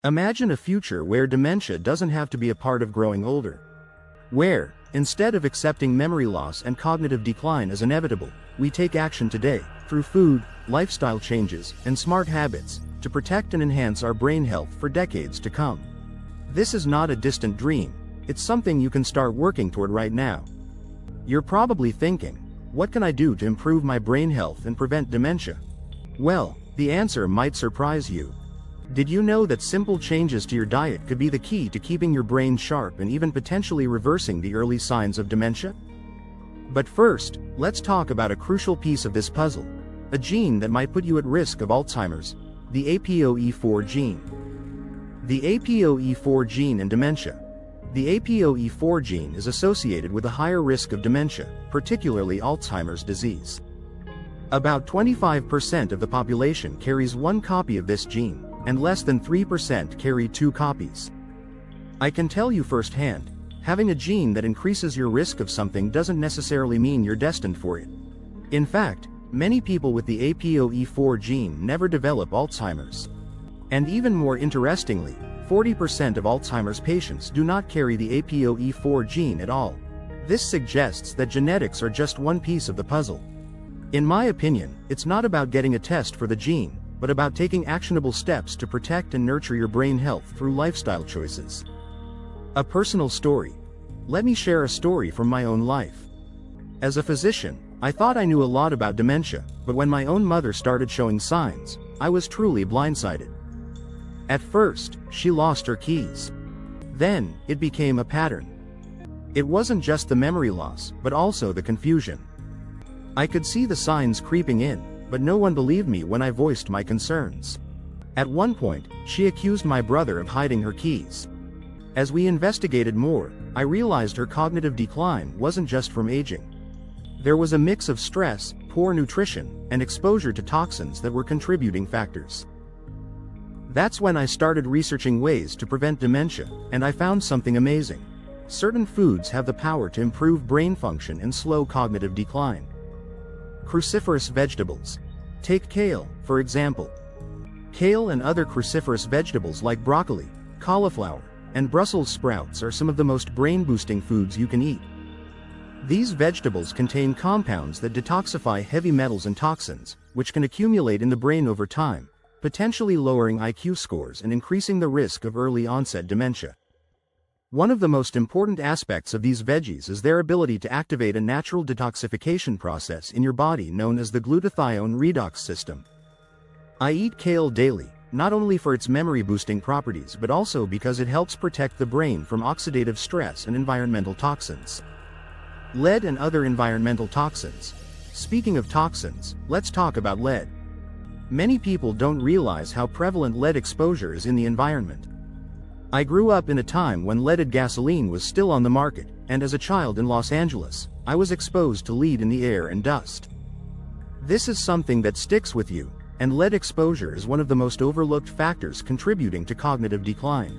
Imagine a future where dementia doesn't have to be a part of growing older. Where, instead of accepting memory loss and cognitive decline as inevitable, we take action today, through food, lifestyle changes, and smart habits, to protect and enhance our brain health for decades to come. This is not a distant dream, it's something you can start working toward right now. You're probably thinking, what can I do to improve my brain health and prevent dementia? Well, the answer might surprise you. Did you know that simple changes to your diet could be the key to keeping your brain sharp and even potentially reversing the early signs of dementia? But first, let's talk about a crucial piece of this puzzle, a gene that might put you at risk of Alzheimer's, the APOE4 gene. The APOE4 gene and dementia. The APOE4 gene is associated with a higher risk of dementia, particularly Alzheimer's disease. About 25% of the population carries one copy of this gene, and less than 3% carry two copies. I can tell you firsthand, having a gene that increases your risk of something doesn't necessarily mean you're destined for it. In fact, many people with the APOE4 gene never develop Alzheimer's. And even more interestingly, 40% of Alzheimer's patients do not carry the APOE4 gene at all. This suggests that genetics are just one piece of the puzzle. In my opinion, it's not about getting a test for the gene, but about taking actionable steps to protect and nurture your brain health through lifestyle choices. A personal story. Let me share a story from my own life. As a physician, I thought I knew a lot about dementia, but when my own mother started showing signs, I was truly blindsided. At first, she lost her keys. Then, it became a pattern. It wasn't just the memory loss, but also the confusion. I could see the signs creeping in, but no one believed me when I voiced my concerns. At one point, she accused my brother of hiding her keys. As we investigated more, I realized her cognitive decline wasn't just from aging. There was a mix of stress, poor nutrition, and exposure to toxins that were contributing factors. That's when I started researching ways to prevent dementia, and I found something amazing. Certain foods have the power to improve brain function and slow cognitive decline. Cruciferous vegetables. Take kale, for example. Kale and other cruciferous vegetables like broccoli, cauliflower, and Brussels sprouts are some of the most brain-boosting foods you can eat. These vegetables contain compounds that detoxify heavy metals and toxins, which can accumulate in the brain over time, potentially lowering IQ scores and increasing the risk of early-onset dementia. One of the most important aspects of these veggies is their ability to activate a natural detoxification process in your body known as the glutathione redox system. I eat kale daily, not only for its memory-boosting properties but also because it helps protect the brain from oxidative stress and environmental toxins. Lead and other environmental toxins. Speaking of toxins, let's talk about lead. Many people don't realize how prevalent lead exposure is in the environment. I grew up in a time when leaded gasoline was still on the market, and as a child in Los Angeles, I was exposed to lead in the air and dust. This is something that sticks with you, and lead exposure is one of the most overlooked factors contributing to cognitive decline.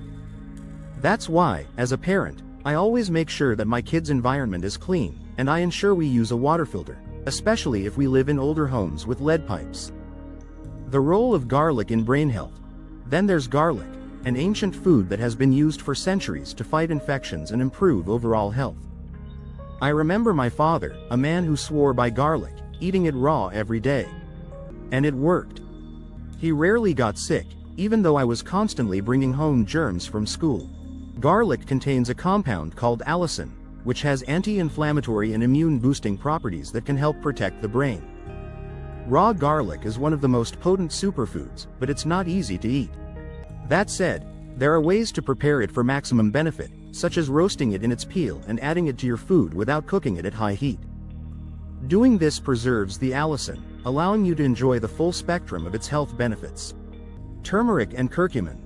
That's why, as a parent, I always make sure that my kids' environment is clean, and I ensure we use a water filter, especially if we live in older homes with lead pipes. The role of garlic in brain health. Then there's garlic, an ancient food that has been used for centuries to fight infections and improve overall health. I remember my father, a man who swore by garlic, eating it raw every day. And it worked. He rarely got sick, even though I was constantly bringing home germs from school. Garlic contains a compound called allicin, which has anti-inflammatory and immune-boosting properties that can help protect the brain. Raw garlic is one of the most potent superfoods, but it's not easy to eat. That said, there are ways to prepare it for maximum benefit, such as roasting it in its peel and adding it to your food without cooking it at high heat. Doing this preserves the allicin, allowing you to enjoy the full spectrum of its health benefits. Turmeric and curcumin.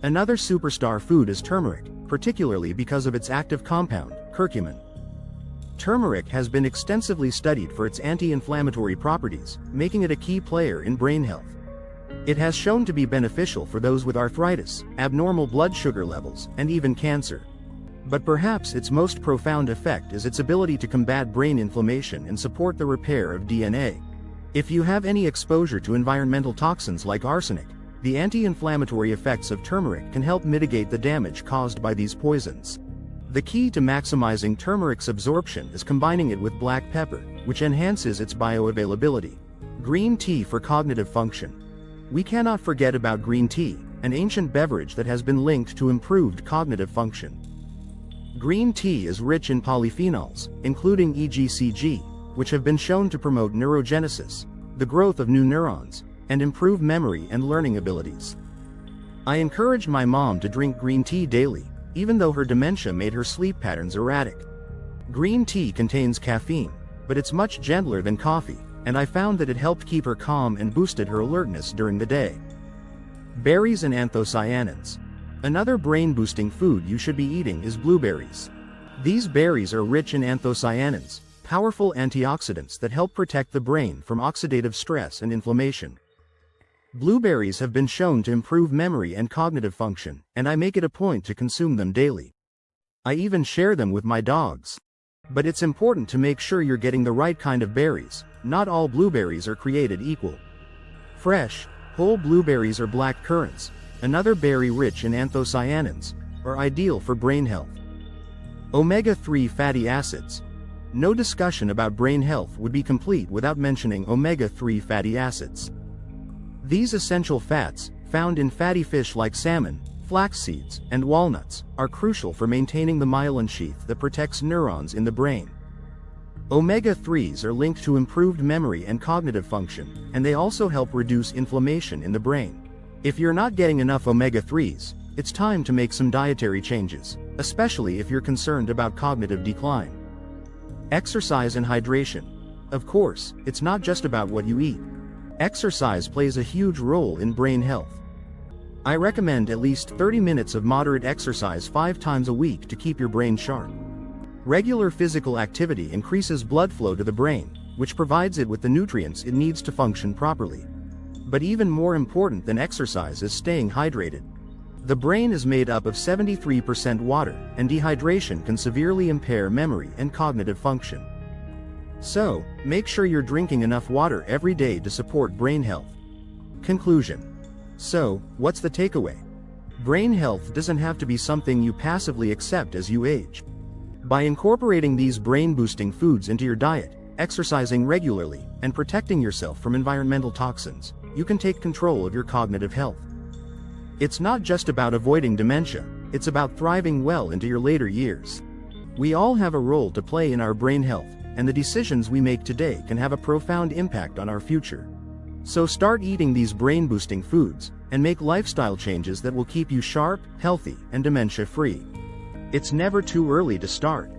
Another superstar food is turmeric, particularly because of its active compound, curcumin. Turmeric has been extensively studied for its anti-inflammatory properties, making it a key player in brain health. It has shown to be beneficial for those with arthritis, abnormal blood sugar levels, and even cancer. But perhaps its most profound effect is its ability to combat brain inflammation and support the repair of DNA. If you have any exposure to environmental toxins like arsenic, The anti-inflammatory effects of turmeric can help mitigate the damage caused by these poisons. The key to maximizing turmeric's absorption is combining it with black pepper, which enhances its bioavailability. Green tea for cognitive function. We cannot forget about green tea, an ancient beverage that has been linked to improved cognitive function. Green tea is rich in polyphenols, including EGCG, which have been shown to promote neurogenesis, the growth of new neurons, and improve memory and learning abilities. I encouraged my mom to drink green tea daily, even though her dementia made her sleep patterns erratic. Green tea contains caffeine, but it's much gentler than coffee, and I found that it helped keep her calm and boosted her alertness during the day. Berries and anthocyanins. Another brain-boosting food you should be eating is blueberries. These berries are rich in anthocyanins, powerful antioxidants that help protect the brain from oxidative stress and inflammation. Blueberries have been shown to improve memory and cognitive function, and I make it a point to consume them daily. I even share them with my dogs. But it's important to make sure you're getting the right kind of berries. Not all blueberries are created equal. Fresh, whole blueberries or black currants, another berry rich in anthocyanins, are ideal for brain health. Omega-3 fatty acids. No discussion about brain health would be complete without mentioning omega-3 fatty acids. These essential fats, found in fatty fish like salmon, flax seeds, and walnuts, are crucial for maintaining the myelin sheath that protects neurons in the brain. Omega-3s are linked to improved memory and cognitive function, and they also help reduce inflammation in the brain. If you're not getting enough omega-3s, it's time to make some dietary changes, especially if you're concerned about cognitive decline. Exercise and hydration. Of course, it's not just about what you eat. Exercise plays a huge role in brain health. I recommend at least 30 minutes of moderate exercise 5 times a week to keep your brain sharp. Regular physical activity increases blood flow to the brain, which provides it with the nutrients it needs to function properly. But even more important than exercise is staying hydrated. The brain is made up of 73% water, and dehydration can severely impair memory and cognitive function. So, make sure you're drinking enough water every day to support brain health. Conclusion. So, what's the takeaway? Brain health doesn't have to be something you passively accept as you age. By incorporating these brain-boosting foods into your diet, exercising regularly, and protecting yourself from environmental toxins, you can take control of your cognitive health. It's not just about avoiding dementia, it's about thriving well into your later years. We all have a role to play in our brain health, and the decisions we make today can have a profound impact on our future. So start eating these brain-boosting foods, and make lifestyle changes that will keep you sharp, healthy, and dementia-free. It's never too early to start.